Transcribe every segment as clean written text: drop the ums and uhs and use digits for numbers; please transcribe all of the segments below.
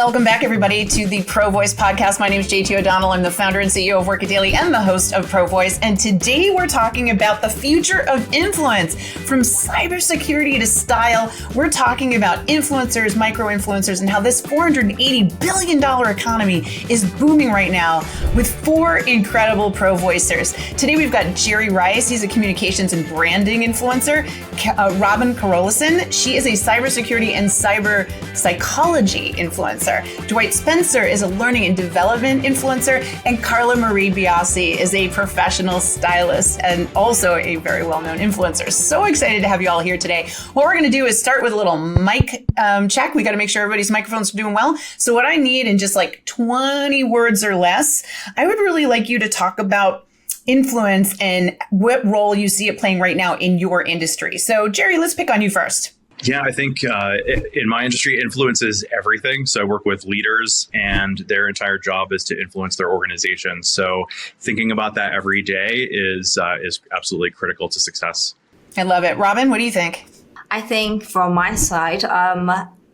Welcome back, everybody, to the Pro Voice podcast. My name is JT O'Donnell. I'm the founder and CEO of Work It Daily and the host of Pro Voice. And today we're talking about the future of influence, from cybersecurity to style. We're talking about influencers, micro-influencers, and how this $480 billion economy is booming right now with 4 incredible pro voicers. Today we've got Jerry Rice. He's a communications and branding influencer. Robin Carolison. She is a cybersecurity and cyber psychology influencer. Dwight Spencer is a learning and development influencer, and Carla Marie Biasi is a professional stylist and also a very well-known influencer. So excited to have you all here today. What we're going to do is start with a little mic check. We got to make sure everybody's microphones are doing well. So what I need in just like 20 words or less, I would really like you to talk about influence and what role you see it playing right now in your industry. So Jerry, let's pick on you first. Yeah, I think in my industry, influence is everything. So I work with leaders and their entire job is to influence their organization. So thinking about that every day is absolutely critical to success. I love it. Robin, what do you think? I think from my side,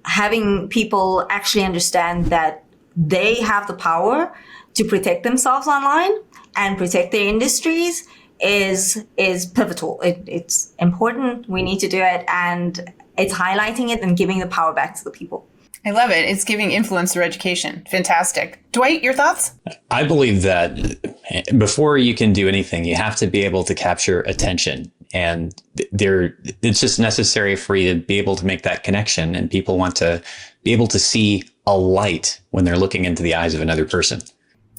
having people actually understand that they have the power to protect themselves online and protect their industries is pivotal. It's important. We need to do it. And it's highlighting it and giving the power back to the people. I love it. It's giving influence through education. Fantastic. Dwight, your thoughts? I believe that before you can do anything, you have to be able to capture attention. And it's just necessary for you to be able to make that connection. And people want to be able to see a light when they're looking into the eyes of another person.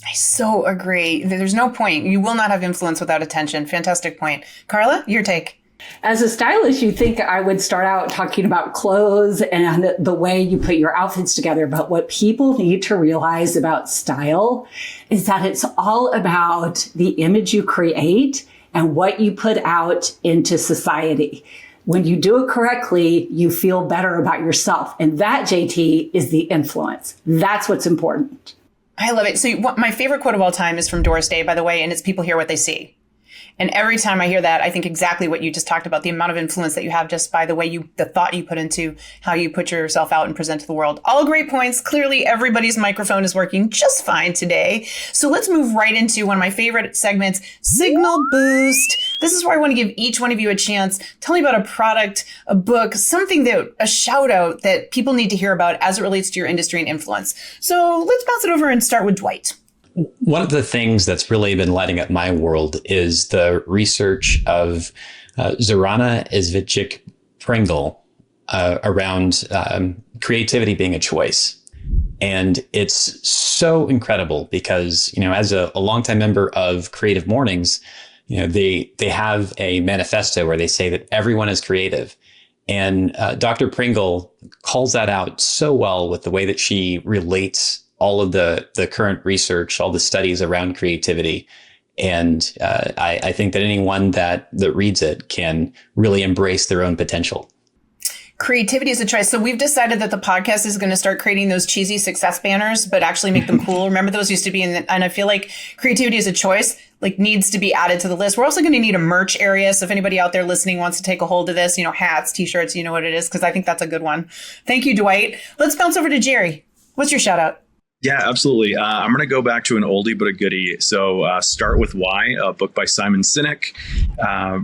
I so agree. There's no point. You will not have influence without attention. Fantastic point. Carla, your take. As a stylist, you think I would start out talking about clothes and the way you put your outfits together. But what people need to realize about style is that it's all about the image you create and what you put out into society. When you do it correctly, you feel better about yourself. And that, JT, is the influence. That's what's important. I love it. So my favorite quote of all time is from Doris Day, by the way, and it's people hear what they see. And every time I hear that, I think exactly what you just talked about, the amount of influence that you have just by the way the thought you put into how you put yourself out and present to the world. All great points. Clearly, everybody's microphone is working just fine today. So let's move right into one of my favorite segments, Signal Boost. This is where I want to give each one of you a chance. Tell me about a product, a book, something a shout out that people need to hear about as it relates to your industry and influence. So let's bounce it over and start with Dwight. One of the things that's really been lighting up my world is the research of Zorana Izvicic-Pringle around creativity being a choice. And it's so incredible because, as a longtime member of Creative Mornings, they have a manifesto where they say that everyone is creative. And Dr. Pringle calls that out so well with the way that she relates all of the current research, all the studies around creativity. And I think that anyone that reads it can really embrace their own potential. Creativity is a choice. So we've decided that the podcast is going to start creating those cheesy success banners, but actually make them cool. Remember those used to be and I feel like creativity is a choice, needs to be added to the list. We're also going to need a merch area. So if anybody out there listening wants to take a hold of this, hats, t-shirts, you know what it is, because I think that's a good one. Thank you, Dwight. Let's bounce over to Jerry. What's your shout out? Yeah, absolutely. I'm going to go back to an oldie but a goodie. So Start With Why, a book by Simon Sinek,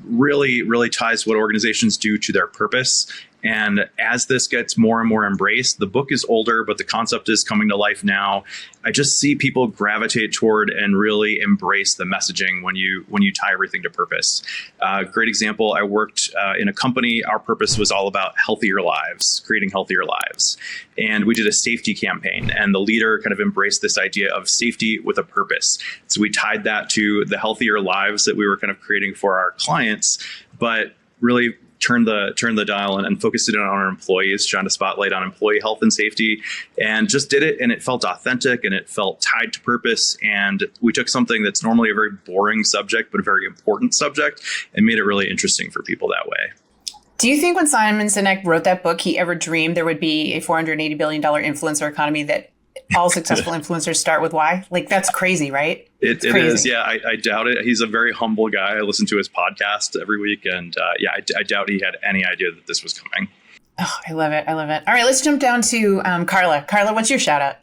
really ties what organizations do to their purpose. And as this gets more and more embraced, the book is older, but the concept is coming to life now. I just see people gravitate toward and really embrace the messaging when you tie everything to purpose. Great example, I worked in a company. Our purpose was all about healthier lives, creating healthier lives. And we did a safety campaign, and the leader kind of embraced this idea of safety with a purpose. So we tied that to the healthier lives that we were kind of creating for our clients, but really turn the dial and focused it on our employees, shine a spotlight on employee health and safety, and just did it. And it felt authentic and it felt tied to purpose. And we took something that's normally a very boring subject, but a very important subject, and made it really interesting for people that way. Do you think when Simon Sinek wrote that book, he ever dreamed there would be a $480 billion influencer economy that all successful influencers start with why? Like, that's crazy, right? It is. Yeah, I doubt it. He's a very humble guy. I listen to his podcast every week. And I doubt he had any idea that this was coming. Oh, I love it. I love it. All right, let's jump down to Carla. Carla, what's your shout out?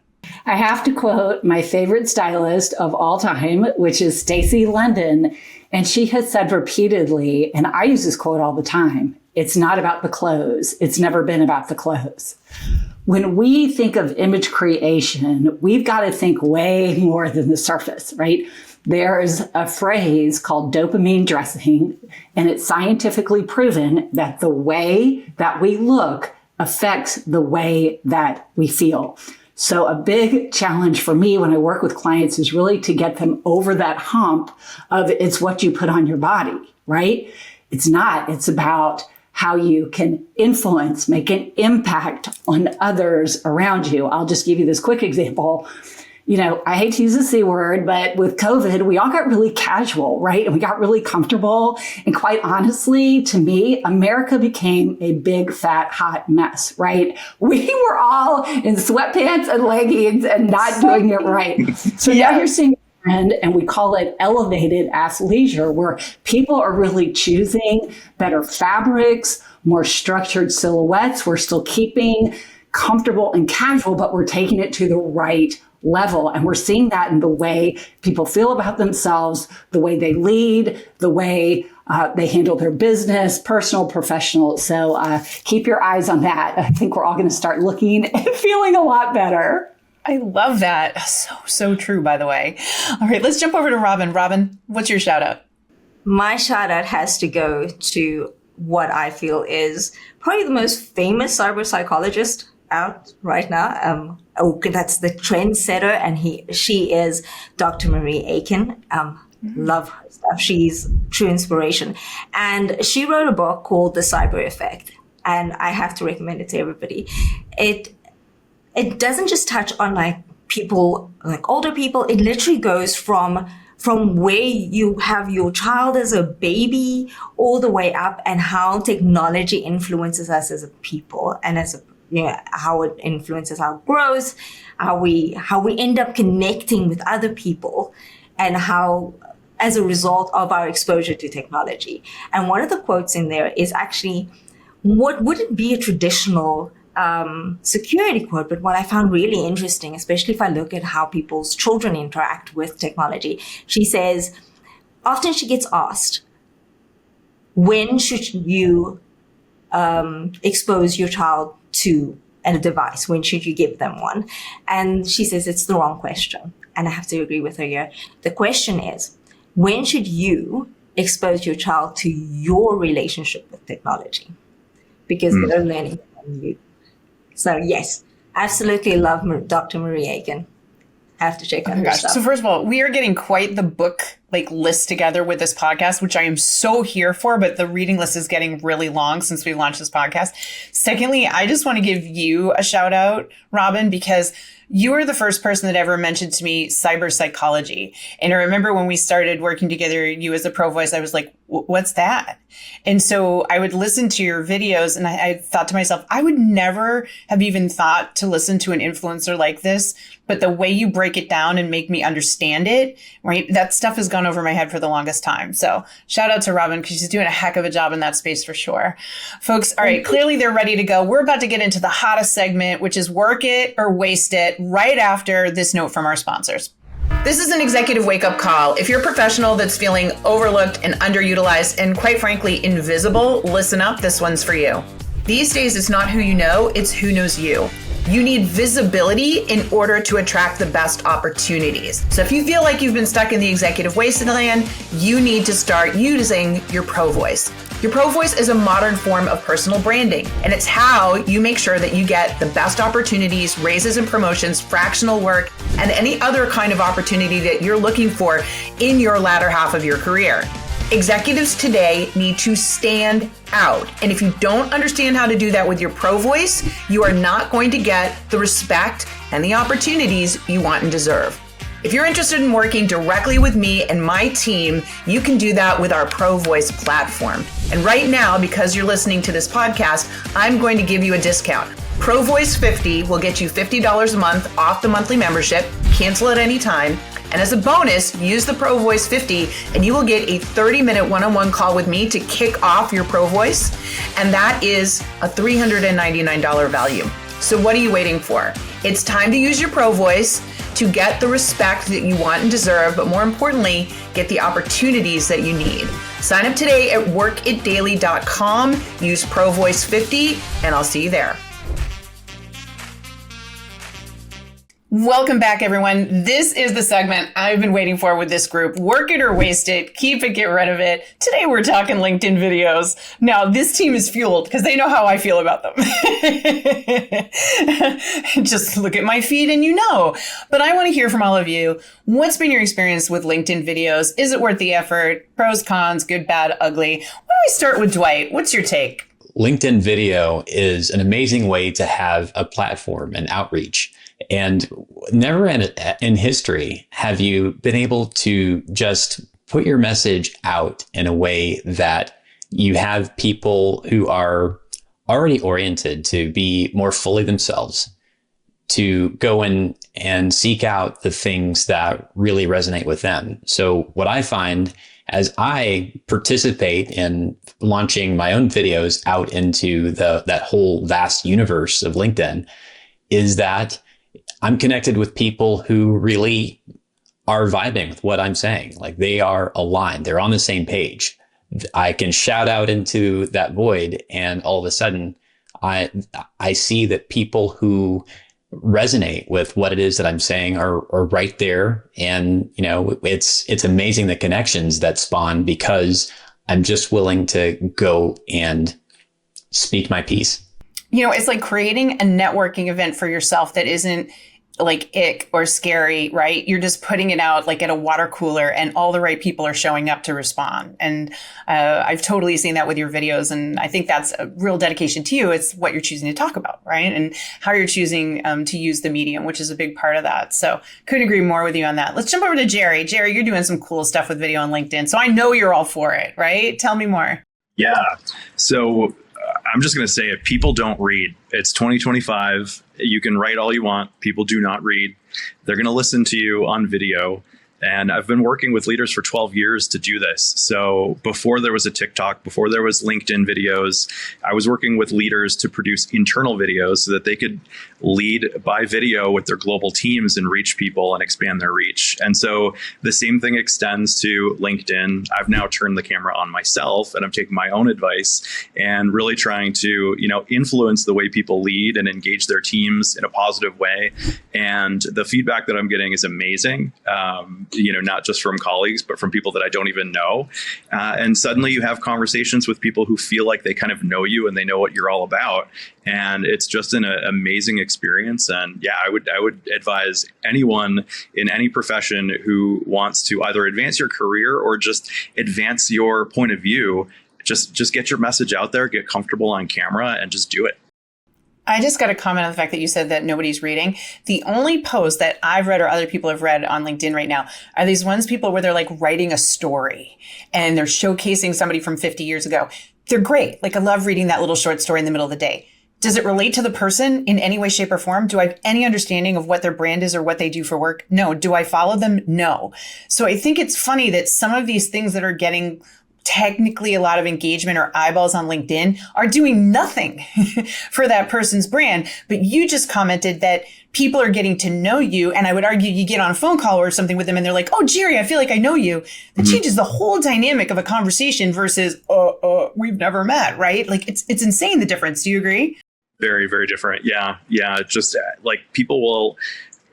I have to quote my favorite stylist of all time, which is Stacey London. And she has said repeatedly, and I use this quote all the time, it's not about the clothes. It's never been about the clothes. When we think of image creation, we've got to think way more than the surface, right? There's a phrase called dopamine dressing, and it's scientifically proven that the way that we look affects the way that we feel. So a big challenge for me when I work with clients is really to get them over that hump of it's what you put on your body, right? It's not. It's about how you can influence, make an impact on others around you. I'll just give you this quick example. You know, I hate to use the C word, but with COVID, we all got really casual, right? And we got really comfortable. And quite honestly, to me, America became a big, fat, hot mess, right? We were all in sweatpants and leggings and not doing it right. So now you're seeing a trend, and we call it elevated athleisure, where people are really choosing better fabrics, more structured silhouettes. We're still keeping comfortable and casual, but we're taking it to the right level. And we're seeing that in the way people feel about themselves, the way they lead, the way they handle their business, personal, professional. So keep your eyes on that. I think we're all going to start looking and feeling a lot better. I love that. So true, by the way. All right, let's jump over to Robin. Robin, what's your shout out? My shout out has to go to what I feel is probably the most famous cyber psychologist out right now. That's the trendsetter, and she is Dr. Marie Aiken. Love her stuff. She's true inspiration. And she wrote a book called The Cyber Effect, and I have to recommend it to everybody. It doesn't just touch on like people, like older people. It literally goes from where you have your child as a baby all the way up, and how technology influences us as a people and as a how it influences our growth, how we end up connecting with other people, and how as a result of our exposure to technology. And one of the quotes in there is actually what wouldn't be a traditional security quote, but what I found really interesting, especially if I look at how people's children interact with technology. She says, often she gets asked, when should you expose your child to a device? When should you give them one? And she says it's the wrong question. And I have to agree with her here. The question is, when should you expose your child to your relationship with technology? Because they're learning from you. So yes, absolutely love Dr. Marie Aiken. I have to check out her stuff. So first of all, we are getting quite the book list together with this podcast, which I am so here for, but the reading list is getting really long since we launched this podcast. Secondly, I just want to give you a shout out, Robin, because you were the first person that ever mentioned to me cyber psychology. And I remember when we started working together, you as a Pro Voice, I was like, what's that? And so I would listen to your videos, and I thought to myself, I would never have even thought to listen to an influencer like this, but the way you break it down and make me understand it, right? That stuff has gone over my head for the longest time. So shout out to Robin, because she's doing a heck of a job in that space for sure. Folks, all right, clearly they're ready to go. We're about to get into the hottest segment, which is work it or waste it, right after this note from our sponsors. This is an executive wake-up call. If you're a professional that's feeling overlooked and underutilized and quite frankly invisible, listen up, this one's for you. These days, it's not who you know, it's who knows you. You need visibility in order to attract the best opportunities. So if you feel like you've been stuck in the executive wasteland, you need to start using your Pro Voice. Your Pro Voice is a modern form of personal branding, and it's how you make sure that you get the best opportunities, raises and promotions, fractional work, and any other kind of opportunity that you're looking for in your latter half of your career. Executives today need to stand out. And if you don't understand how to do that with your Pro Voice, you are not going to get the respect and the opportunities you want and deserve. If you're interested in working directly with me and my team, you can do that with our Pro Voice platform. And right now, because you're listening to this podcast, I'm going to give you a discount. Pro Voice 50 will get you $50 a month off the monthly membership, cancel at any time. And as a bonus, use the Pro Voice 50 and you will get a 30-minute one-on-one call with me to kick off your Pro Voice. And that is a $399 value. So what are you waiting for? It's time to use your Pro Voice to get the respect that you want and deserve, but more importantly, get the opportunities that you need. Sign up today at workitdaily.com, use Pro Voice 50, and I'll see you there. Welcome back, everyone. This is the segment I've been waiting for with this group. Work it or waste it. Keep it, get rid of it. Today, we're talking LinkedIn videos. Now, this team is fueled because they know how I feel about them. Just look at my feed and you know. But I want to hear from all of you. What's been your experience with LinkedIn videos? Is it worth the effort? Pros, cons, good, bad, ugly? Why don't we start with Dwight? What's your take? LinkedIn video is an amazing way to have a platform and outreach. And never in history have you been able to just put your message out in a way that you have people who are already oriented to be more fully themselves, to go in and seek out the things that really resonate with them. So what I find as I participate in launching my own videos out into that whole vast universe of LinkedIn is that I'm connected with people who really are vibing with what I'm saying. Like they are aligned. They're on the same page. I can shout out into that void and all of a sudden I see that people who resonate with what it is that I'm saying are right there. And, you know, it's amazing the connections that spawn because I'm just willing to go and speak my piece. You know, it's like creating a networking event for yourself that isn't like ick or scary, right? You're just putting it out like at a water cooler and all the right people are showing up to respond. And I've totally seen that with your videos. And I think that's a real dedication to you. It's what you're choosing to talk about, right? And how you're choosing to use the medium, which is a big part of that. So couldn't agree more with you on that. Let's jump over to Jerry. Jerry, you're doing some cool stuff with video on LinkedIn. So I know you're all for it, right? Tell me more. Yeah. So I'm just going to say it. People don't read. It's 2025. You can write all you want. People do not read. They're going to listen to you on video. And I've been working with leaders for 12 years to do this. So before there was a TikTok, before there was LinkedIn videos, I was working with leaders to produce internal videos so that they could lead by video with their global teams and reach people and expand their reach. And so the same thing extends to LinkedIn. I've now turned the camera on myself and I'm taking my own advice and really trying to, influence the way people lead and engage their teams in a positive way. And the feedback that I'm getting is amazing. Not just from colleagues, but from people that I don't even know. And suddenly you have conversations with people who feel like they kind of know you and they know what you're all about. And it's just an amazing experience. And yeah, I would advise anyone in any profession who wants to either advance your career or just advance your point of view, just get your message out there, get comfortable on camera and just do it. I just got to comment on the fact that you said that nobody's reading. The only posts that I've read or other people have read on LinkedIn right now are these ones people where they're like writing a story and they're showcasing somebody from 50 years ago. They're great. Like I love reading that little short story in the middle of the day. Does it relate to the person in any way, shape, or form? Do I have any understanding of what their brand is or what they do for work? No. Do I follow them? No. So I think it's funny that some of these things that are getting technically a lot of engagement or eyeballs on LinkedIn are doing nothing for that person's brand. But you just commented that people are getting to know you. And I would argue you get on a phone call or something with them and they're like, oh, Jerry, I feel like I know you. That changes the whole dynamic of a conversation versus, we've never met, right? Like it's insane the difference. Do you agree? Very, very different. Yeah. Just like people will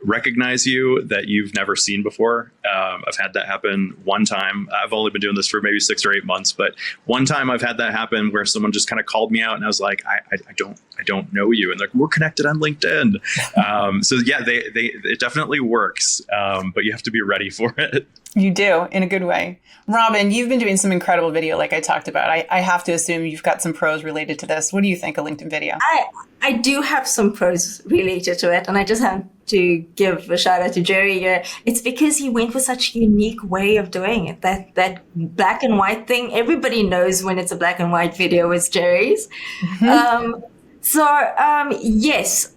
recognize you that you've never seen before. I've had that happen one time. I've only been doing this for maybe 6 or 8 months, but one time I've had that happen where someone just kind of called me out and I was like, I don't know you. And they're like, we're connected on LinkedIn. So yeah, it definitely works. But you have to be ready for it. You do, in a good way. Robin, you've been doing some incredible video like I talked about. I have to assume you've got some pros related to this. What do you think of LinkedIn video? I do have some pros related to it. And I just have to give a shout out to Jerry here. It's because he went with such a unique way of doing it. That black and white thing, everybody knows when it's a black and white video, it's Jerry's. Yes,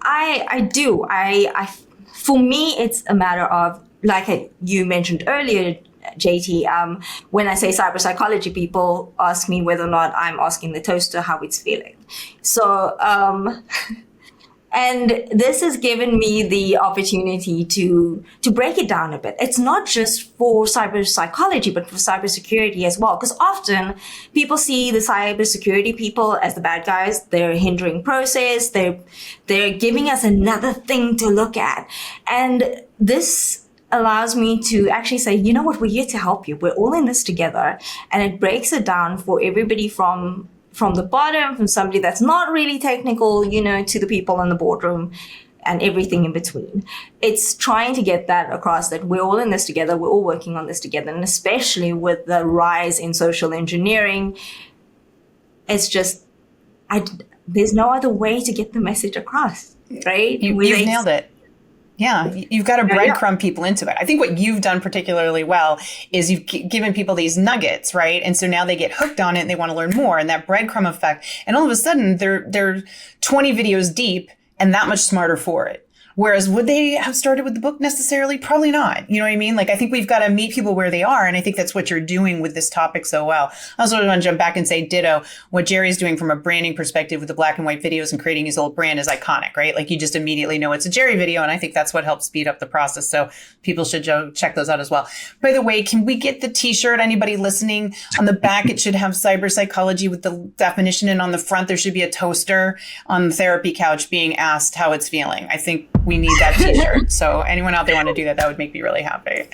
I do. For me, it's a matter of you mentioned earlier, JT, when I say cyber psychology, people ask me whether or not I'm asking the toaster how it's feeling. So, and this has given me the opportunity to break it down a bit. It's not just for cyber psychology, but for cybersecurity as well. Because often people see the cybersecurity people as the bad guys. They're hindering process. They're giving us another thing to look at. And this allows me to actually say, you know what, we're here to help you. We're all in this together. And it breaks it down for everybody from the bottom, from somebody that's not really technical, to the people in the boardroom and everything in between. It's trying to get that across, that we're all in this together. We're all working on this together. And especially with the rise in social engineering, it's just, there's no other way to get the message across, right? You've nailed it. Yeah, you've got to breadcrumb people into it. I think what you've done particularly well is you've given people these nuggets, right? And so now they get hooked on it and they want to learn more, and that breadcrumb effect. And all of a sudden they're 20 videos deep and that much smarter for it. Whereas would they have started with the book necessarily? Probably not. You know what I mean? Like, I think we've got to meet people where they are. And I think that's what you're doing with this topic so well. I also want to jump back and say ditto. What Jerry's doing from a branding perspective with the black and white videos and creating his old brand is iconic, right? Like, you just immediately know it's a Jerry video. And I think that's what helps speed up the process. So people should check those out as well. By the way, can we get the t-shirt? Anybody listening? On the back, it should have cyber psychology with the definition. And on the front, there should be a toaster on the therapy couch being asked how it's feeling. I think we need that t-shirt. So anyone out there want to do that, that would make me really happy.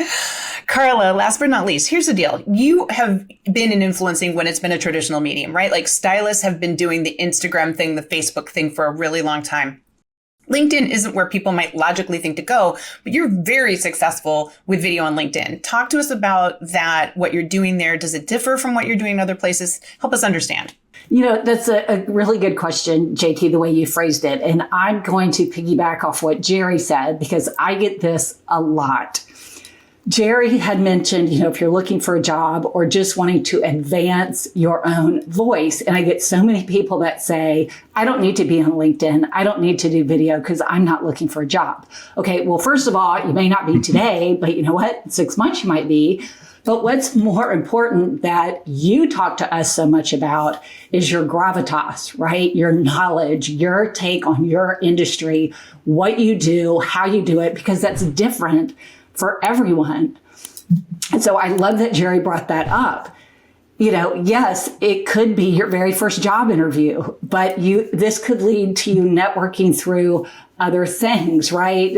Carla, last but not least, here's the deal. You have been in influencing when it's been a traditional medium, right? Like, stylists have been doing the Instagram thing, the Facebook thing for a really long time. LinkedIn isn't where people might logically think to go, but you're very successful with video on LinkedIn. Talk to us about that, what you're doing there. Does it differ from what you're doing in other places? Help us understand. That's a really good question, JT, the way you phrased it. And I'm going to piggyback off what Jerry said, because I get this a lot. Jerry had mentioned, if you're looking for a job or just wanting to advance your own voice. And I get so many people that say, I don't need to be on LinkedIn. I don't need to do video because I'm not looking for a job. Okay, well, first of all, you may not be today, but you know what? In 6 months you might be. But what's more important that you talk to us so much about is your gravitas, right? Your knowledge, your take on your industry, what you do, how you do it, because that's different for everyone. And so I love that Jerry brought that up. Yes, it could be your very first job interview, but this could lead to you networking through other things, right?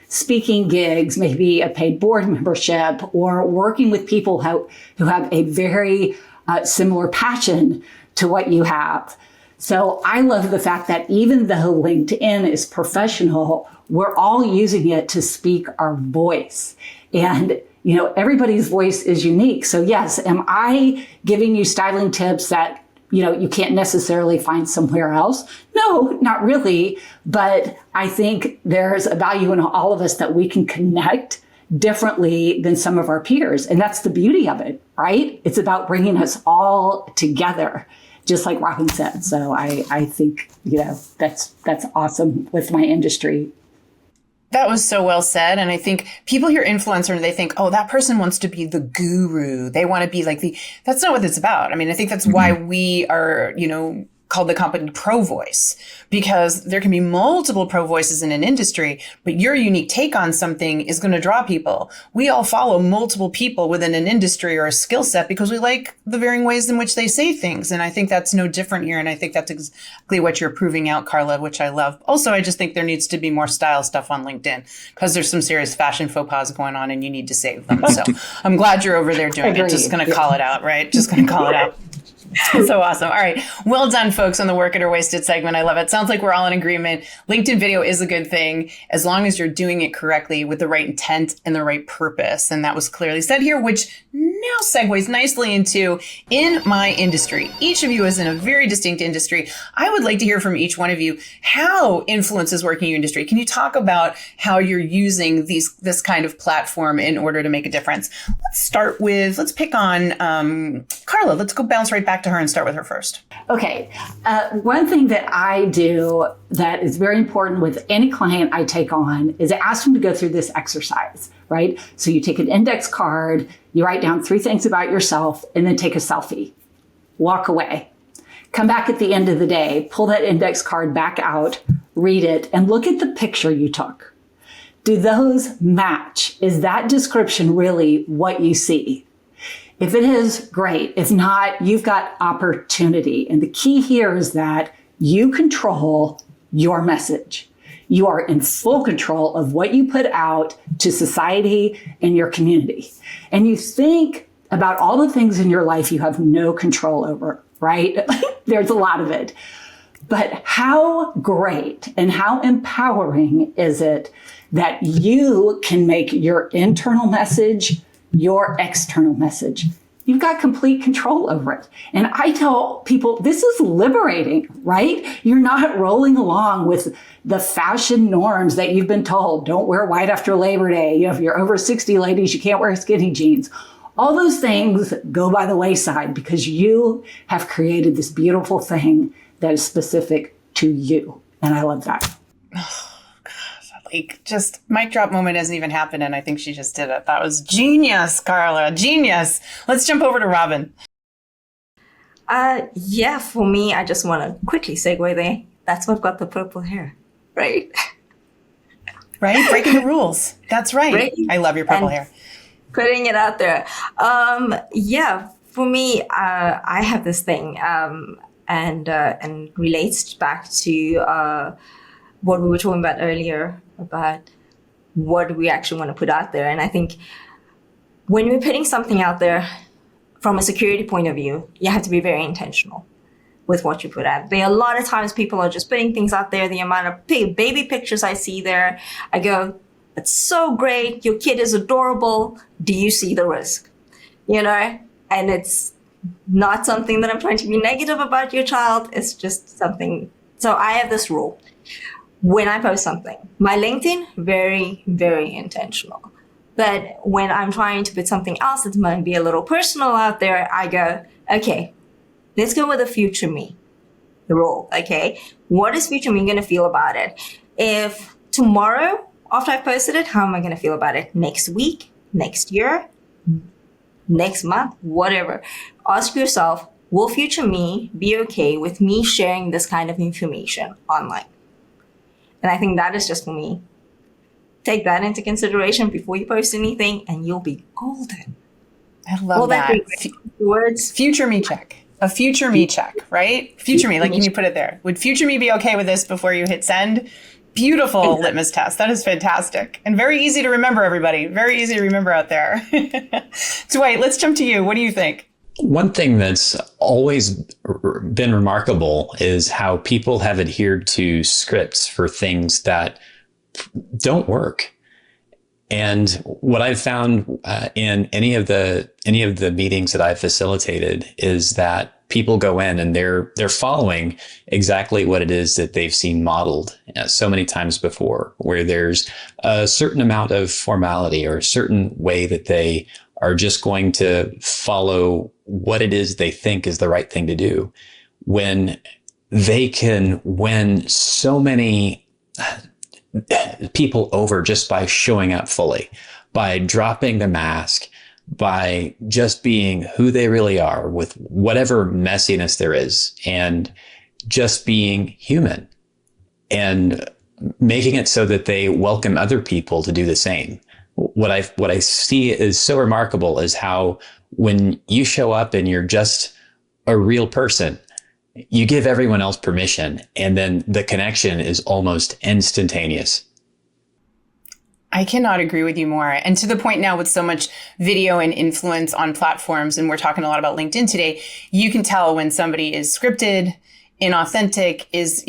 Speaking gigs, maybe a paid board membership, or working with people who have a very similar passion to what you have. So I love the fact that even though LinkedIn is professional, we're all using it to speak our voice. And everybody's voice is unique. So yes, am I giving you styling tips that, you can't necessarily find somewhere else? No, not really. But I think there's a value in all of us that we can connect differently than some of our peers. And that's the beauty of it, right? It's about bringing us all together, just like Robin said. So I think, that's awesome with my industry. That was so well said. And I think people hear influencer and they think, oh, that person wants to be the guru. They want to be like that's not what it's about. I mean, I think that's why we are, called the company Pro Voice, because there can be multiple pro voices in an industry, but your unique take on something is going to draw people. We all follow multiple people within an industry or a skill set because we like the varying ways in which they say things. And I think that's no different here. And I think that's exactly what you're proving out, Carla, which I love. Also, I just think there needs to be more style stuff on LinkedIn because there's some serious fashion faux pas going on and you need to save them. So I'm glad you're over there doing it. Just going to call it out, right? Just going to call it out. So awesome. All right. Well done, folks, on the Work It or Waste It segment. I love it. Sounds like we're all in agreement. LinkedIn video is a good thing as long as you're doing it correctly with the right intent and the right purpose. And that was clearly said here, which now segues nicely into in my industry. Each of you is in a very distinct industry. I would like to hear from each one of you how influence is working in your industry. Can you talk about how you're using this kind of platform in order to make a difference? Let's pick on Carla. Let's go bounce right back to her and start with her first. Okay. One thing that I do that is very important with any client I take on is I ask them to go through this exercise, right? So you take an index card, you write down 3 things about yourself, and then take a selfie. Walk away. Come back at the end of the day, pull that index card back out, read it, and look at the picture you took. Do those match? Is that description really what you see? If it is, great. If not, you've got opportunity. And the key here is that you control your message. You are in full control of what you put out to society and your community. And you think about all the things in your life you have no control over, right? There's a lot of it. But how great and how empowering is it that you can make your internal message your external message? You've got complete control over it. And I tell people, this is liberating, right? You're not rolling along with the fashion norms that you've been told. Don't wear white after Labor Day. You know, if you're over 60, ladies, you can't wear skinny jeans. All those things go by the wayside because you have created this beautiful thing that is specific to you. And I love that. Like, just mic drop moment hasn't even happened, and I think she just did it. That was genius, Carla. Genius. Let's jump over to Robin. Yeah, for me, I just want to quickly segue there. That's what got the purple hair, right? Right? Breaking the rules. That's right. I love your purple hair. Putting it out there. Yeah, for me, I have this thing, and relates back to what we were talking about earlier about what we actually want to put out there. And I think when we're putting something out there from a security point of view, you have to be very intentional with what you put out there. A lot of times people are just putting things out there. The amount of baby pictures I see there, I go, it's so great. Your kid is adorable. Do you see the risk? You know, and it's not something that I'm trying to be negative about your child. It's just something. So I have this rule. When I post something, my LinkedIn, very, very intentional. But when I'm trying to put something else that might be a little personal out there, I go, okay, let's go with the future me, the role, okay? What is future me going to feel about it? If tomorrow, after I've posted it, how am I going to feel about it? Next week, next year, next month, whatever. Ask yourself, will future me be okay with me sharing this kind of information online? And I think that is just for me. Take that into consideration before you post anything, and you'll be golden. I love that. Words. Future me check. A future me check, right? Future me, like, can you put it there? Would future me be okay with this before you hit send? Beautiful litmus test. That is fantastic. And very easy to remember, everybody. Very easy to remember out there. Dwight, let's jump to you. What do you think? One thing that's always been remarkable is how people have adhered to scripts for things that don't work. And what I've found in any of the meetings that I've facilitated is that people go in and they're following exactly what it is that they've seen modeled so many times before, where there's a certain amount of formality or a certain way that they are just going to follow what it is they think is the right thing to do, when they can win so many people over just by showing up fully, by dropping the mask, by just being who they really are with whatever messiness there is, and just being human and making it so that they welcome other people to do the same. What I see is so remarkable is how when you show up and you're just a real person, you give everyone else permission, and then the connection is almost instantaneous. I cannot agree with you more. And to the point now with so much video and influence on platforms, and we're talking a lot about LinkedIn today, you can tell when somebody is scripted, inauthentic, is,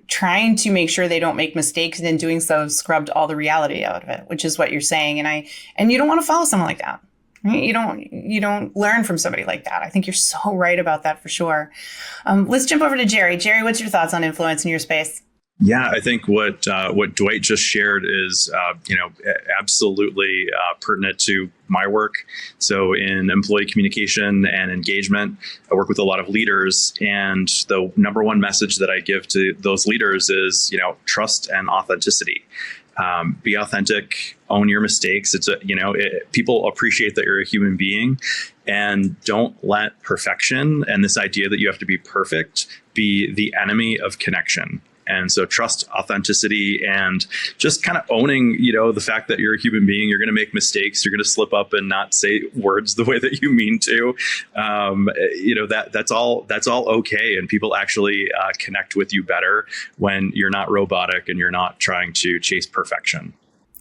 trying to make sure they don't make mistakes, and in doing so scrubbed all the reality out of it, which is what you're saying. And you don't want to follow someone like that. Right? You don't learn from somebody like that. I think you're so right about that for sure. Let's jump over to Jerry. Jerry, what's your thoughts on influence in your space? Yeah, I think what Dwight just shared is absolutely pertinent to my work. So in employee communication and engagement, I work with a lot of leaders, and the number one message that I give to those leaders is trust and authenticity. Be authentic, own your mistakes. People appreciate that you're a human being, and don't let perfection and this idea that you have to be perfect be the enemy of connection. And so trust, authenticity, and just kind of owning, the fact that you're a human being. You're going to make mistakes. You're going to slip up and not say words the way that you mean to. That's all okay. And people actually connect with you better when you're not robotic and you're not trying to chase perfection.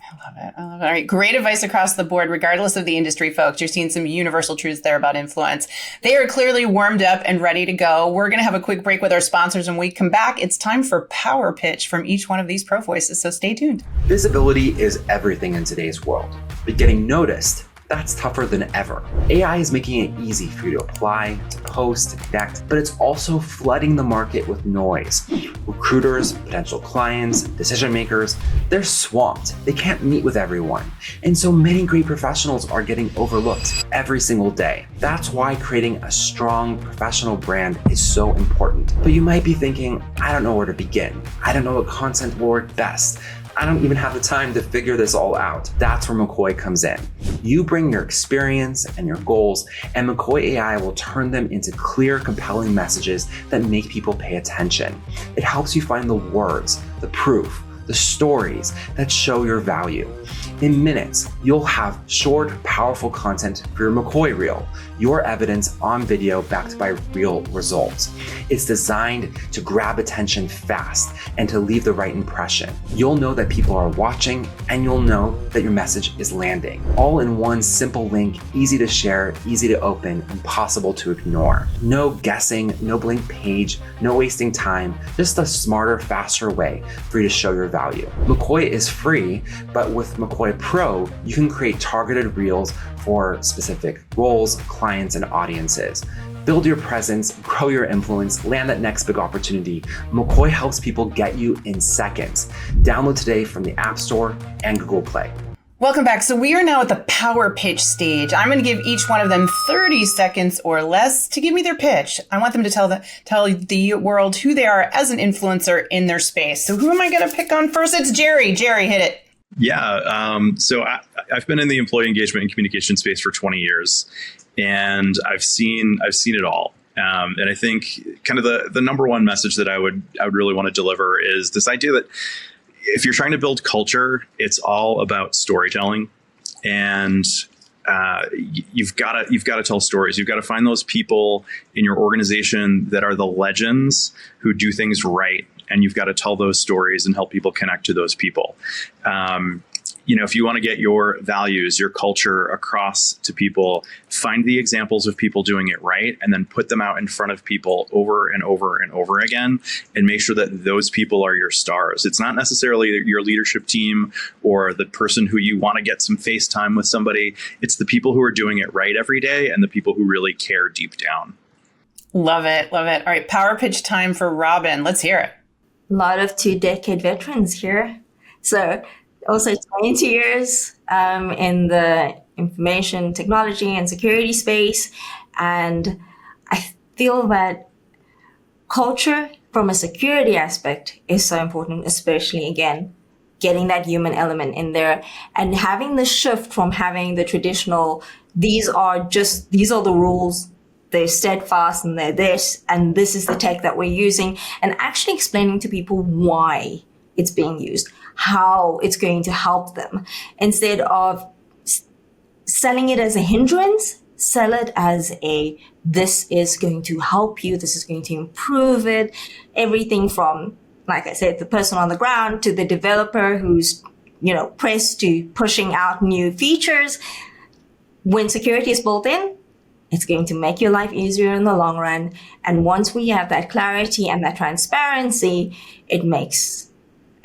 I love it. All right. Great advice across the board, regardless of the industry, folks. You're seeing some universal truths there about influence. They are clearly warmed up and ready to go. We're going to have a quick break with our sponsors. And when we come back, it's time for Power Pitch from each one of these pro voices. So stay tuned. Visibility is everything in today's world, but getting noticed, that's tougher than ever. AI is making it easy for you to apply, to post, to connect, but it's also flooding the market with noise. Recruiters, potential clients, decision makers, they're swamped. They can't meet with everyone. And so many great professionals are getting overlooked every single day. That's why creating a strong professional brand is so important. But you might be thinking, I don't know where to begin. I don't know what content will work best. I don't even have the time to figure this all out. That's where McCoy comes in. You bring your experience and your goals, and McCoy AI will turn them into clear, compelling messages that make people pay attention. It helps you find the words, the proof, the stories that show your value. In minutes, you'll have short, powerful content for your McCoy Reel, your evidence on video backed by real results. It's designed to grab attention fast and to leave the right impression. You'll know that people are watching, and you'll know that your message is landing. All in one simple link, easy to share, easy to open, impossible to ignore. No guessing, no blank page, no wasting time, just a smarter, faster way for you to show your value. McCoy is free, but with McCoy Pro, you can create targeted reels for specific roles, clients, and audiences. Build your presence, grow your influence, land that next big opportunity. McCoy helps people get you in seconds. Download today from the App Store and Google Play. Welcome back. So we are now at the power pitch stage. I'm going to give each one of them 30 seconds or less to give me their pitch. I want them to tell the world who they are as an influencer in their space. So who am I going to pick on first? It's Jerry. Jerry, hit it. Yeah. So I've been in the employee engagement and communication space for 20 years, and I've seen it all. And I think kind of the number one message that I would really want to deliver is this idea that if you're trying to build culture, it's all about storytelling, and you've got to tell stories. You've got to find those people in your organization that are the legends who do things right. And you've got to tell those stories and help people connect to those people. If you want to get your values, your culture across to people, find the examples of people doing it right, and then put them out in front of people over and over and over again, and make sure that those people are your stars. It's not necessarily your leadership team or the person who you want to get some face time with somebody. It's the people who are doing it right every day and the people who really care deep down. Love it. Love it. All right. Power pitch time for Robin. Let's hear it. A lot of 2-decade veterans here. So also 22 years in the information technology and security space. And I feel that culture from a security aspect is so important, especially, again, getting that human element in there and having the shift from having the traditional, these are the rules, they're steadfast and they're this, and this is the tech that we're using, and actually explaining to people why it's being used, how it's going to help them, instead of selling it as a hindrance, sell it as this is going to help you, this is going to improve it. Everything from, like I said, the person on the ground to the developer who's, pressed to pushing out new features. When security is built in, it's going to make your life easier in the long run. And once we have that clarity and that transparency, it makes,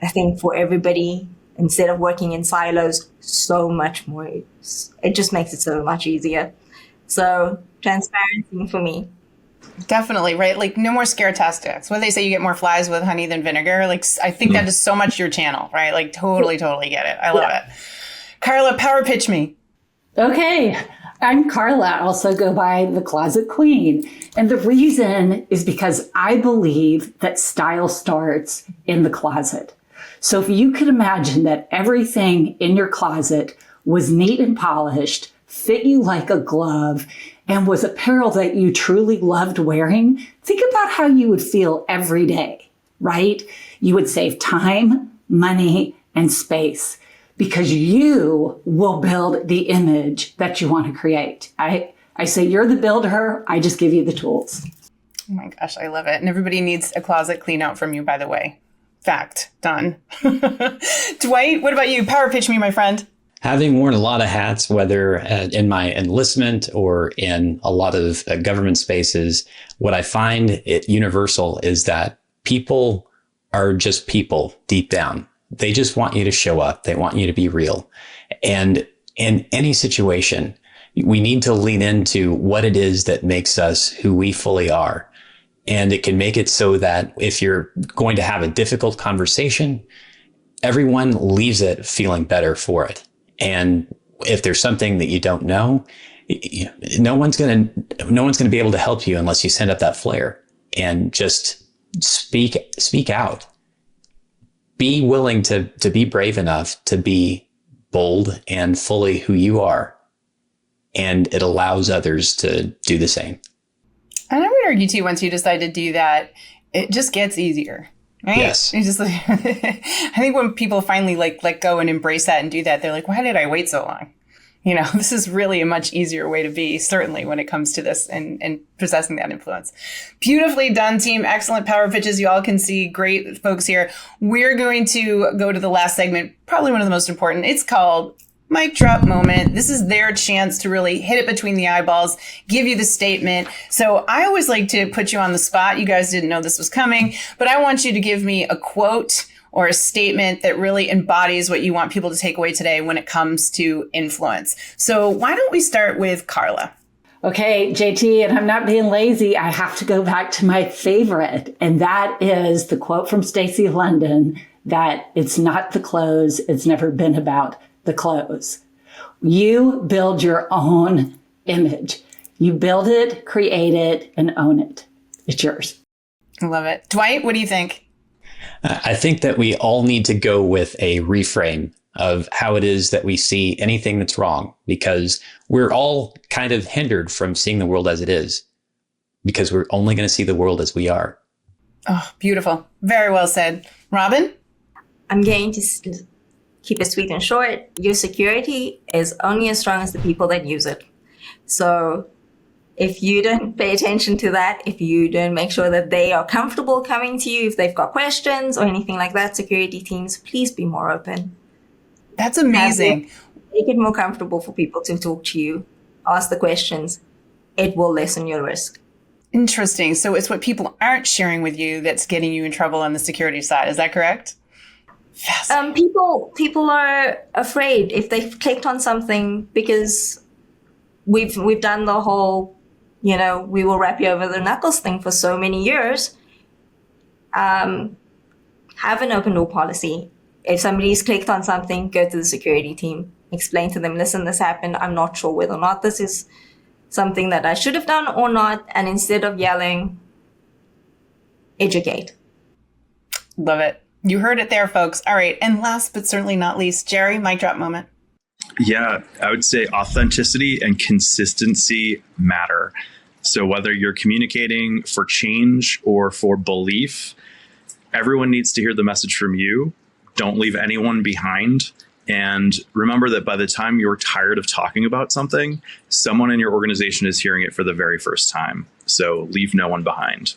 I think, for everybody, instead of working in silos, so much more, it just makes it so much easier. So transparency for me. Definitely, right? Like no more scare tactics. What do they say? You get more flies with honey than vinegar. Like I think that is so much your channel, right? Like totally get it. I love it. Carla, power pitch me. Okay. I'm Carla. I also go by the Closet Queen. And the reason is because I believe that style starts in the closet. So if you could imagine that everything in your closet was neat and polished, fit you like a glove, and was apparel that you truly loved wearing, think about how you would feel every day, right? You would save time, money, and space because you will build the image that you want to create. I say you're the builder. I just give you the tools. Oh my gosh, I love it. And everybody needs a closet clean out from you, by the way. Fact. Done. Dwight, what about you? Power pitch me, my friend. Having worn a lot of hats, whether in my enlistment or in a lot of government spaces, what I find it universal is that people are just people deep down. They just want you to show up. They want you to be real. And in any situation, we need to lean into what it is that makes us who we fully are. And it can make it so that if you're going to have a difficult conversation, everyone leaves it feeling better for it. And if there's something that you don't know, no one's going to be able to help you unless you send up that flare and just speak out. Be willing to be brave enough to be bold and fully who you are. And it allows others to do the same. And I would argue too, once you decide to do that, it just gets easier. Right? Yes. It's just like, I think when people finally let go and embrace that and do that, they're like, why did I wait so long? This is really a much easier way to be, certainly when it comes to this and possessing that influence. Beautifully done, team. Excellent power pitches. You all can see great folks here. We're going to go to the last segment, probably one of the most important. It's called mic drop moment. This is their chance to really hit it between the eyeballs, give you the statement. So I always like to put you on the spot. You guys didn't know this was coming, but I want you to give me a quote or a statement that really embodies what you want people to take away today when it comes to influence. So why don't we start with Carla? Okay, JT, and I'm not being lazy. I have to go back to my favorite, and that is the quote from Stacey London that it's not the clothes. It's never been about the clothes. You build your own image. You build it, create it, and own it. It's yours. I love it. Dwight, what do you think? I think that we all need to go with a reframe of how it is that we see anything that's wrong, because we're all kind of hindered from seeing the world as it is, because we're only going to see the world as we are. Oh, beautiful. Very well said. Robin? I'm going to keep it sweet and short. Your security is only as strong as the people that use it. So if you don't pay attention to that, if you don't make sure that they are comfortable coming to you, if they've got questions or anything like that, security teams, please be more open. That's amazing. Make it more comfortable for people to talk to you, ask the questions. It will lessen your risk. Interesting. So it's what people aren't sharing with you that's getting you in trouble on the security side. Is that correct? People are afraid if they've clicked on something, because we've done the whole, we will wrap you over the knuckles thing for so many years. Have an open door policy. If somebody's clicked on something, go to the security team, explain to them, listen, this happened. I'm not sure whether or not this is something that I should have done or not. And instead of yelling, educate. Love it. You heard it there, folks. All right. And last but certainly not least, Jerry, mic drop moment. Yeah, I would say authenticity and consistency matter. So whether you're communicating for change or for belief, everyone needs to hear the message from you. Don't leave anyone behind. And remember that by the time you're tired of talking about something, someone in your organization is hearing it for the very first time. So leave no one behind.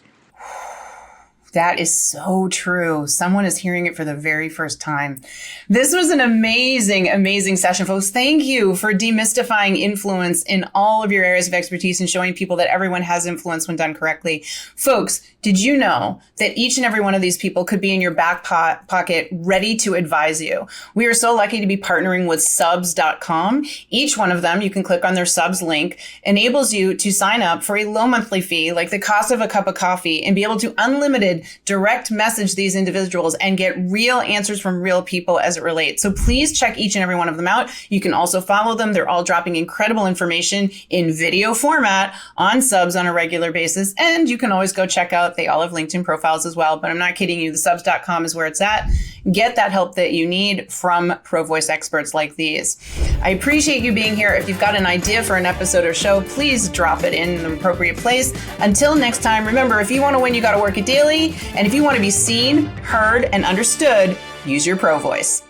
That is so true. Someone is hearing it for the very first time. This was an amazing, amazing session, folks. Thank you for demystifying influence in all of your areas of expertise and showing people that everyone has influence when done correctly. Folks, did you know that each and every one of these people could be in your back pocket ready to advise you? We are so lucky to be partnering with subs.com. Each one of them, you can click on their subs link, enables you to sign up for a low monthly fee, like the cost of a cup of coffee, and be able to unlimited direct message these individuals and get real answers from real people as it relates. So please check each and every one of them out. You can also follow them. They're all dropping incredible information in video format on subs on a regular basis. And you can always go check out, they all have LinkedIn profiles as well, but I'm not kidding you. The subs.com is where it's at. Get that help that you need from ProVoice experts like these. I appreciate you being here. If you've got an idea for an episode or show, please drop it in the appropriate place. Until next time, remember, if you want to win, you got to work it daily. And if you want to be seen, heard, and understood, use your ProVoice.